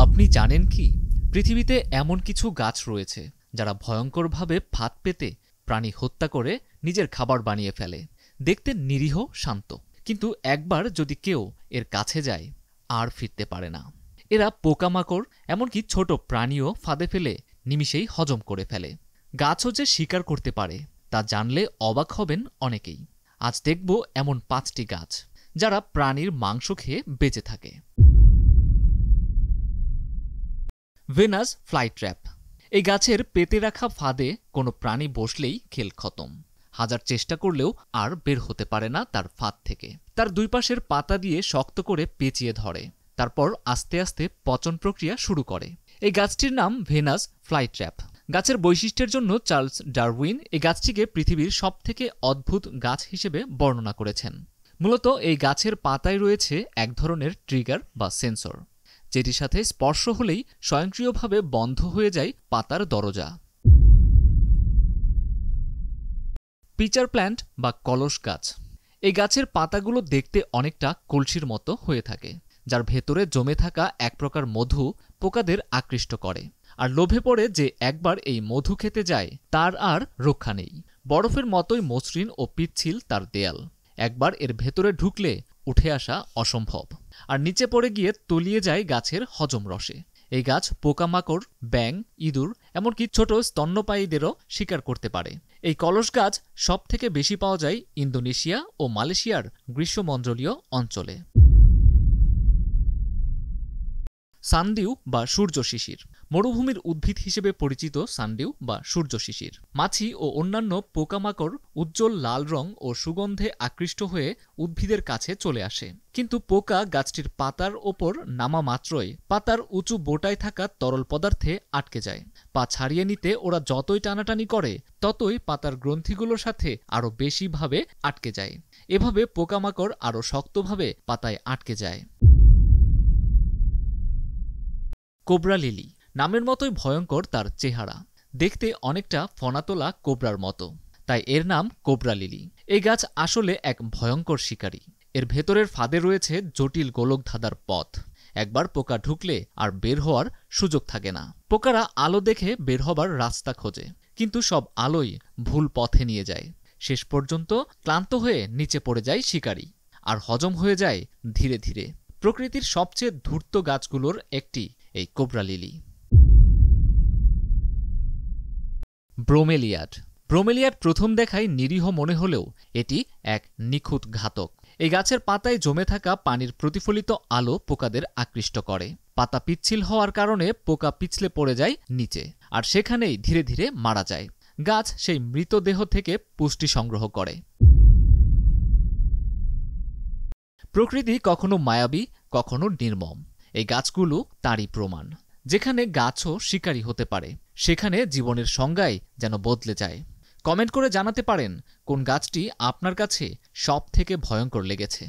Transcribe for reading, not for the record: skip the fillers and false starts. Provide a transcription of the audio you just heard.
আপনি জানেন কি পৃথিবীতে এমন কিছু গাছ রয়েছে যারা ভয়ঙ্করভাবে ফাঁদ পেতে প্রাণী হত্যা করে নিজের খাবার বানিয়ে ফেলে। দেখতে নিরীহ শান্ত, কিন্তু একবার যদি কেউ এর কাছে যায় আর ফিরতে পারে না। এরা পোকামাকড় এমনকি ছোট প্রাণীও ফাঁদে ফেলে নিমিষেই হজম করে ফেলে। গাছও যে শিকার করতে পারে তা জানলে অবাক হবেন অনেকেই। আজ দেখব এমন 5টি গাছ যারা প্রাণীর মাংস খেয়ে বেঁচে থাকে। ভেনাস ফ্লাইট্র্যাপ। এই গাছের পেতে রাখা ফাঁদে কোনো প্রাণী বসলেই খেল খতম। হাজার চেষ্টা করলেও আর বের হতে পারে না তার ফাঁদ থেকে। তার দুই পাশের পাতা দিয়ে শক্ত করে পেঁচিয়ে ধরে, তারপর আস্তে আস্তে পচন প্রক্রিয়া শুরু করে। এই গাছটির নাম ভেনাস ফ্লাইট্র্যাপ। গাছের বৈশিষ্ট্যের জন্য চার্লস ডারউইন এই গাছটিকে পৃথিবীর সবথেকে অদ্ভুত গাছ হিসেবে বর্ণনা করেছেন। মূলত এই গাছের পাতায় রয়েছে এক ধরনের ট্রিগার বা সেন্সর, যেটির সাথে স্পর্শ হলেই স্বয়ংক্রিয়ভাবে বন্ধ হয়ে যায় পাতার দরজা। পিচার প্ল্যান্ট বা কলস গাছ। এই গাছের পাতাগুলো দেখতে অনেকটা কলসির মতো হয়ে থাকে, যার ভেতরে জমে থাকা এক প্রকার মধু পোকাদের আকৃষ্ট করে, আর লোভে পড়ে যে একবার এই মধু খেতে যায় তার আর রক্ষা নেই। বরফের মতোই মসৃণ ও পিচ্ছিল তার দেয়াল, একবার এর ভেতরে ঢুকলে উঠে আসা অসম্ভব, আর নিচে পড়ে গিয়ে তলিয়ে যায় গাছের হজম রসে। এই গাছ পোকামাকড়, ব্যাঙ, ইঁদুর এমনকি ছোট স্তন্যপায়ীদেরও শিকার করতে পারে। এই কলস গাছ সবথেকে বেশি পাওয়া যায় ইন্দোনেশিয়া ও মালয়েশিয়ার গ্রীষ্মমণ্ডলীয় অঞ্চলে। সানডিউ বা সূর্য শিশির। মরুভূমির উদ্ভিদ হিসেবে পরিচিত সানডিউ বা সূর্য শিশির মাছি ও অন্যান্য পোকামাকড় উজ্জ্বল লাল রং ও সুগন্ধে আকৃষ্ট হয়ে উদ্ভিদের কাছে চলে আসে। কিন্তু পোকা গাছটির পাতার ওপর নামা মাত্রই পাতার উঁচু বোটায় থাকা তরল পদার্থে আটকে যায়। পা ছাড়িয়ে নিতে ওরা যতই টানাটানি করে ততই পাতার গ্রন্থিগুলোর সাথে আরও বেশিভাবে আটকে যায়। এভাবে পোকামাকড় আরও শক্তভাবে পাতায় আটকে যায়। Cobra lily. নামের মতোই ভয়ঙ্কর তার চেহারা, দেখতে অনেকটা ফনাতোলা কোবরার মতো, তাই এর নাম কোবরা লিলি। এই গাছ আসলে এক ভয়ঙ্কর শিকারী। এর ভেতরের ফাঁদে রয়েছে জটিল গোলকধাঁধার পথ। একবার পোকা ঢুকলে আর বের হওয়ার সুযোগ থাকে না। পোকারা আলো দেখে বের হবার রাস্তা খোঁজে, কিন্তু সব আলোই ভুল পথে নিয়ে যায়। শেষ পর্যন্ত ক্লান্ত হয়ে নিচে পড়ে যায় শিকারী, আর হজম হয়ে যায় ধীরে ধীরে। প্রকৃতির সবচেয়ে ধূর্ত গাছগুলোর একটি এই কোবরা লিলি। ব্রোমেলিয়াড। ব্রোমেলিয়াড প্রথম দেখায় নিরীহ মনে হলেও এটি এক নিখুঁত ঘাতক। এই গাছের পাতায় জমে থাকা পানির প্রতিফলিত আলো পোকাদের আকৃষ্ট করে। পাতা পিচ্ছিল হওয়ার কারণে পোকা পিছলে পড়ে যায় নিচে, আর সেখানেই ধীরে ধীরে মারা যায়। গাছ সেই মৃতদেহ থেকে পুষ্টি সংগ্রহ করে। প্রকৃতি কখনো মায়াবী, কখনো নির্মম। এই গাছগুলো তারই প্রমাণ। যেখানে গাছও শিকারী হতে পারে, সেখানে জীবনের সংজ্ঞাই যেন বদলে যায়। কমেন্ট করে জানাতে পারেন কোন গাছটি আপনার কাছে সবথেকে ভয়ঙ্কর লেগেছে।